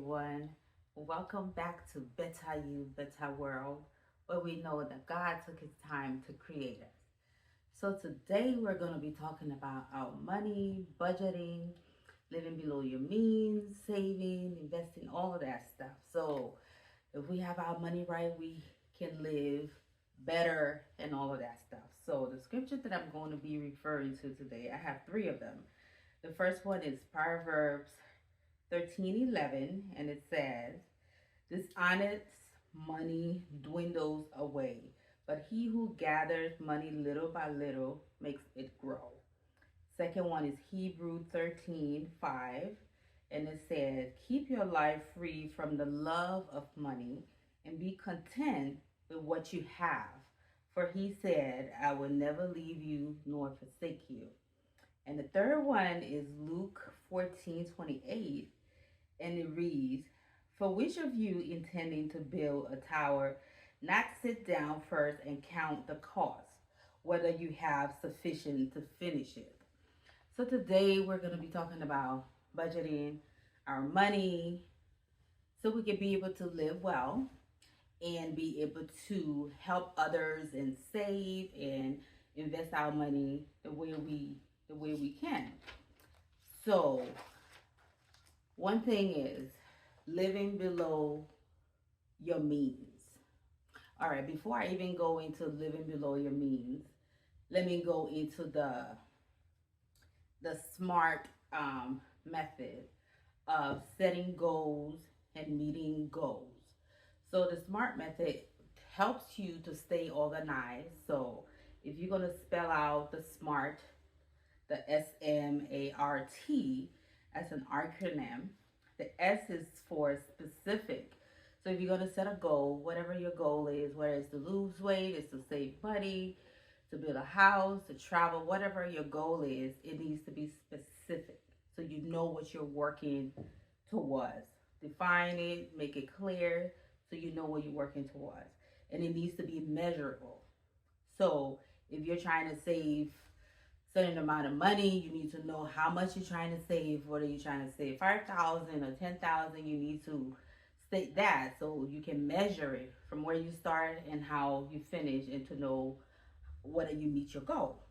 everyone. Welcome back to Better You, Better World, where we know that God took his time to create us. So today we're going to be talking about our money, budgeting, living below your means, saving, investing, all of that stuff. So if we have our money right, we can live better and all of that stuff. So the scripture that I'm going to be referring to today, I have three of them. The first one is Proverbs 13:11, and it says, dishonest money dwindles away, but he who gathers money little by little makes it grow. Second one is Hebrew 13:5, and it says, keep your life free from the love of money and be content with what you have. For he said, I will never leave you nor forsake you. And the third one is Luke 14:28, and it reads, for which of you intending to build a tower, not sit down first and count the cost, whether you have sufficient to finish it? So today we're going to be talking about budgeting our money so we can be able to live well and be able to help others and save and invest our money the way we can. So one thing is living below your means. All right, before I even go into living below your means, let me go into the smart method of setting goals and meeting goals. So the SMART method helps you to stay organized. So if you're going to spell out the SMART, the SMART, as an acronym, the S is for specific. So if you're going to set a goal, whatever your goal is, whether it's to lose weight, it's to save money, to build a house, to travel, whatever your goal is, it needs to be specific. So you know what you're working towards. Define it, make it clear, so you know what you're working towards. And it needs to be measurable. So if you're trying to save certain amount of money, you need to know how much you're trying to save. What are you trying to save? 5,000 or 10,000? You need to state that so you can measure it from where you start and how you finish, and to know whether you meet your goal.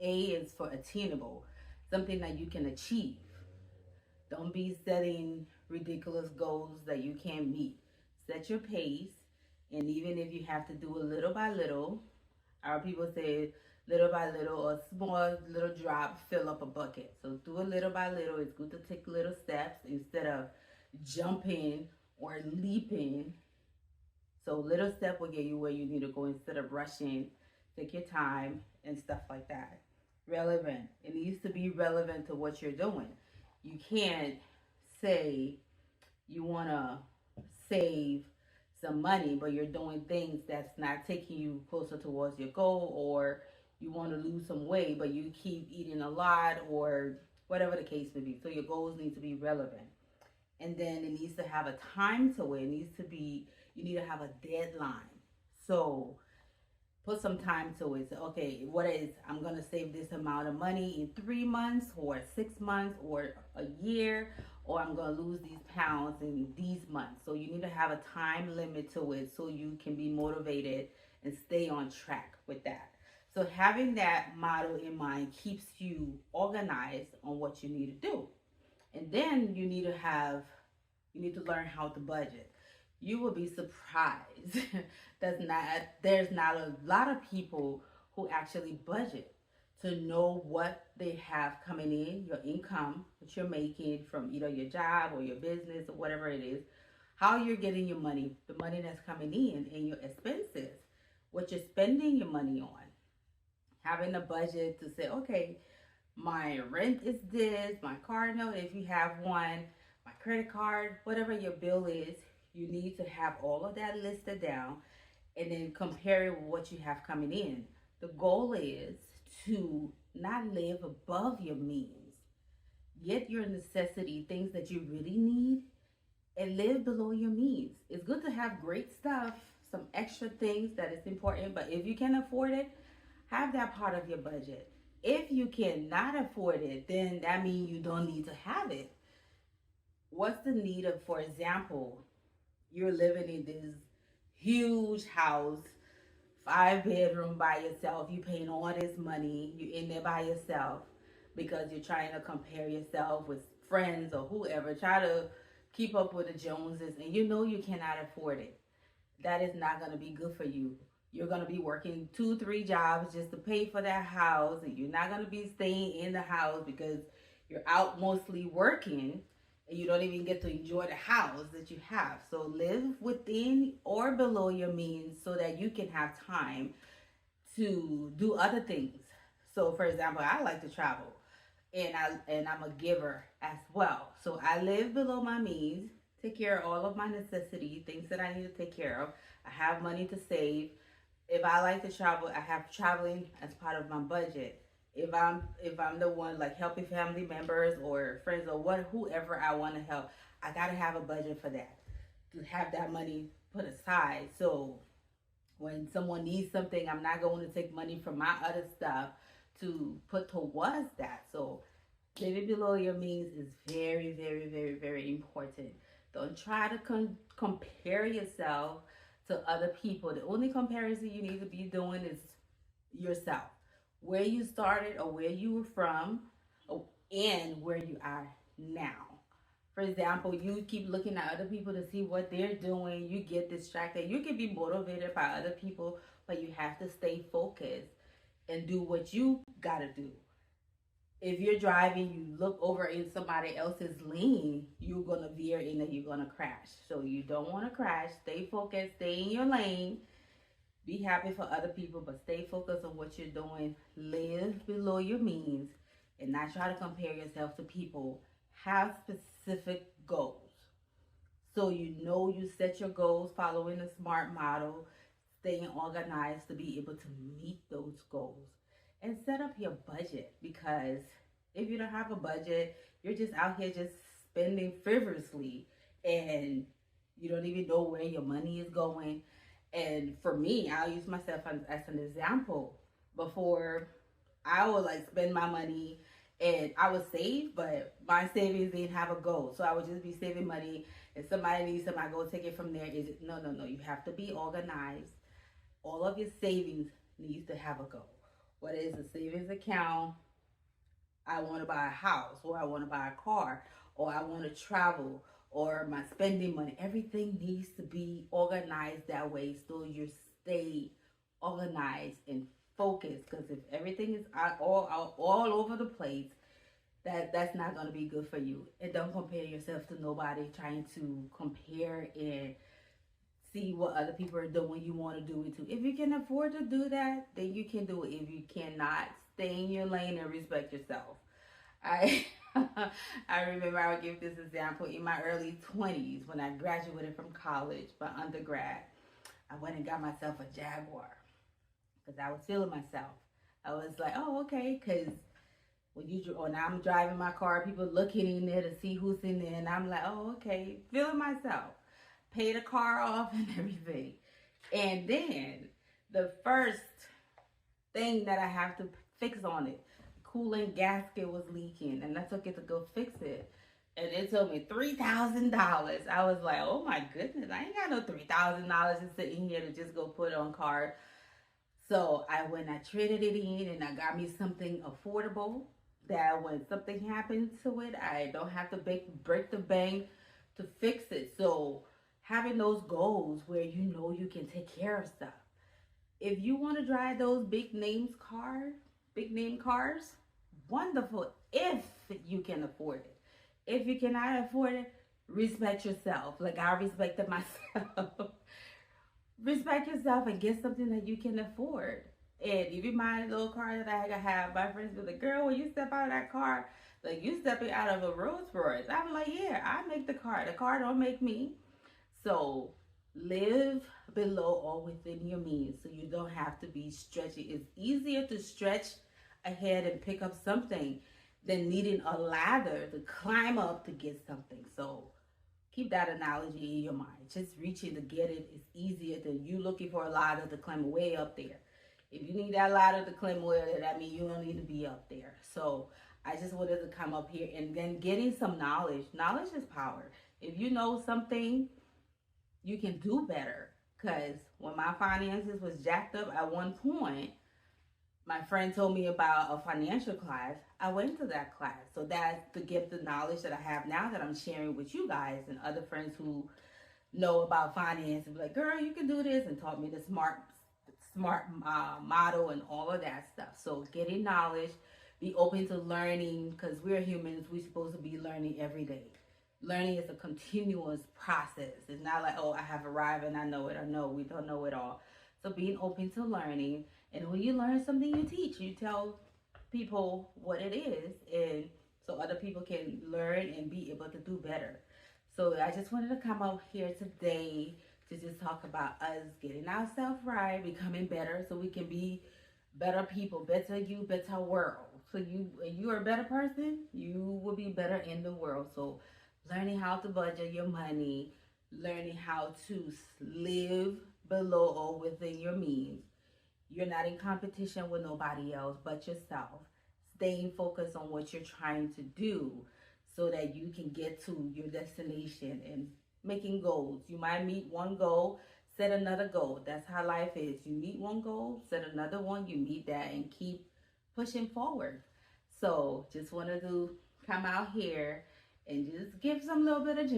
A is for attainable, something that you can achieve. Don't be setting ridiculous goals that you can't meet. Set your pace, and even if you have to do a little by little, our people say little by little, or small little drop fill up a bucket. So do a little by little. It's good to take little steps instead of jumping or leaping. So little step will get you where you need to go instead of rushing. Take your time and stuff like that. Relevant. It needs to be relevant to what you're doing. You can't say you want to save some money, but you're doing things that's not taking you closer towards your goal, or you want to lose some weight, but you keep eating a lot, or whatever the case may be. So your goals need to be relevant. And then it needs to have a time to it. It needs to be, you need to have a deadline. So put some time to it. So, okay, what is, I'm going to save this amount of money in 3 months or 6 months or a year, or I'm going to lose these pounds in these months. So you need to have a time limit to it so you can be motivated and stay on track with that. So having that model in mind keeps you organized on what you need to do. And then you need to learn how to budget. You will be surprised there's not a lot of people who actually budget to know what they have coming in, your income that you're making from either your job or your business or whatever it is, how you're getting your money, the money that's coming in, and your expenses, what you're spending your money on. Having a budget to say, okay, my rent is this, my car note, if you have one, my credit card, whatever your bill is, you need to have all of that listed down and then compare it with what you have coming in. The goal is to not live above your means. Get your necessity, things that you really need, and live below your means. It's good to have great stuff, some extra things that is important, but if you can afford it, have that part of your budget. If you cannot afford it, then that means you don't need to have it. what's the need of, for example, you're living in this huge house, 5 bedroom by yourself, you paying all this money, you in there by yourself because you're trying to compare yourself with friends or whoever, try to keep up with the Joneses, and you know you cannot afford it. That is not going to be good for you. You're going to be working 2 3 jobs just to pay for that house, and you're not going to be staying in the house because you're out mostly working, and you don't even get to enjoy the house that you have. So live within or below your means so that you can have time to do other things. So for example, I like to travel, and I'm a giver as well. So I live below my means, take care of all of my necessities, things that I need to take care of. I have money to save. If I like to travel, I have traveling as part of my budget. If I'm the one like helping family members or friends or what whoever I want to help, I gotta have a budget for that, to have that money put aside. So when someone needs something, I'm not going to take money from my other stuff to put towards that. So living below your means is very, very, very, very important. Don't try to compare yourself to other people. The only comparison you need to be doing is yourself. Where you started or where you were from, and where you are now. For example, you keep looking at other people to see what they're doing, you get distracted. You can be motivated by other people, but you have to stay focused and do what you gotta do. If you're driving, you look over in somebody else's lane, you're gonna veer in and you're gonna crash. So you don't wanna crash. Stay focused, stay in your lane. Be happy for other people, but stay focused on what you're doing. Live below your means and not try to compare yourself to people. Have specific goals. So you know you set your goals following a SMART model, staying organized to be able to meet those goals. And set up your budget, because if you don't have a budget, you're just out here just spending frivolously, and you don't even know where your money is going. And for me, I'll use myself as an example. Before, I would like spend my money and I would save, but my savings didn't have a goal. So I would just be saving money. If somebody needs something, I go take it from there. Is it no, no, no. You have to be organized. All of your savings needs to have a goal. What is a savings account? I want to buy a house, or I want to buy a car, or I want to travel, or my spending money. Everything needs to be organized that way so you stay organized and focused. Because if everything is all over the place, that's not going to be good for you. And don't compare yourself to nobody. Trying to compare and see what other people are doing, you want to do it too. If you can afford to do that, then you can do it. If you cannot, stay in your lane and respect yourself. I I remember, I would give this example in my early 20s when I graduated from college, my undergrad. I went and got myself a Jaguar because I was feeling myself. I was like, oh, okay, because when I'm driving my car, people looking in there to see who's in there, and I'm like, oh, okay, feeling myself. Pay the car off and everything. And then the first thing that I have to fix on it, coolant gasket was leaking, and I took it to go fix it. And it told me $3,000. I was like, oh my goodness, I ain't got no $3,000 to sit in here to just go put on card. So I went, I traded it in, and I got me something affordable that when something happens to it, I don't have to break the bank to fix it. So having those goals where you know you can take care of stuff. If you want to drive those big name cars, wonderful if you can afford it. If you cannot afford it, respect yourself. Like I respected myself. Respect yourself and get something that you can afford. And even my little car that I have, my friends be like, girl, when you step out of that car, like you stepping out of a Rolls Royce. I'm like, yeah, I make the car. The car don't make me. So live below or within your means so you don't have to be stretching. It's easier to stretch ahead and pick up something than needing a ladder to climb up to get something. So keep that analogy in your mind. Just reaching to get it is easier than you looking for a ladder to climb way up there. If you need that ladder to climb way up there, that means you don't need to be up there. So I just wanted to come up here and then getting some knowledge. Knowledge is power. If you know something, you can do better. Because when my finances was jacked up at one point, my friend told me about a financial class. I went to that class. So that's to get the knowledge that I have now that I'm sharing with you guys and other friends who know about finance and be like, girl, you can do this, and taught me the smart model and all of that stuff. So getting knowledge, be open to learning, because we're humans. We're supposed to be learning every day. Learning is a continuous process. It's not like, oh, I have arrived and I know it. Or no, we don't know it all. So being open to learning, and when you learn something, you teach. You tell people what it is, and so other people can learn and be able to do better. So I just wanted to come out here today to just talk about us getting ourselves right, becoming better, so we can be better people, better you, better world. So you are a better person, you will be better in the world. So learning how to budget your money, learning how to live below or within your means. You're not in competition with nobody else but yourself. Staying focused on what you're trying to do so that you can get to your destination, and making goals. You might meet one goal, set another goal. That's how life is. You meet one goal, set another one, you meet that, and keep pushing forward. So just wanted to come out here and just give some little bit of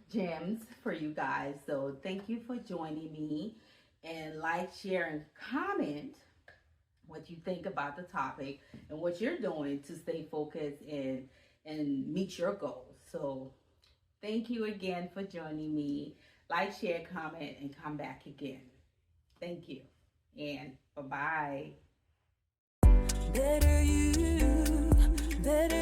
gems for you guys. So thank you for joining me, and like, share, and comment what you think about the topic and what you're doing to stay focused and meet your goals. So thank you again for joining me. Like, share, comment, and come back again. Thank you, and bye-bye. Better you, better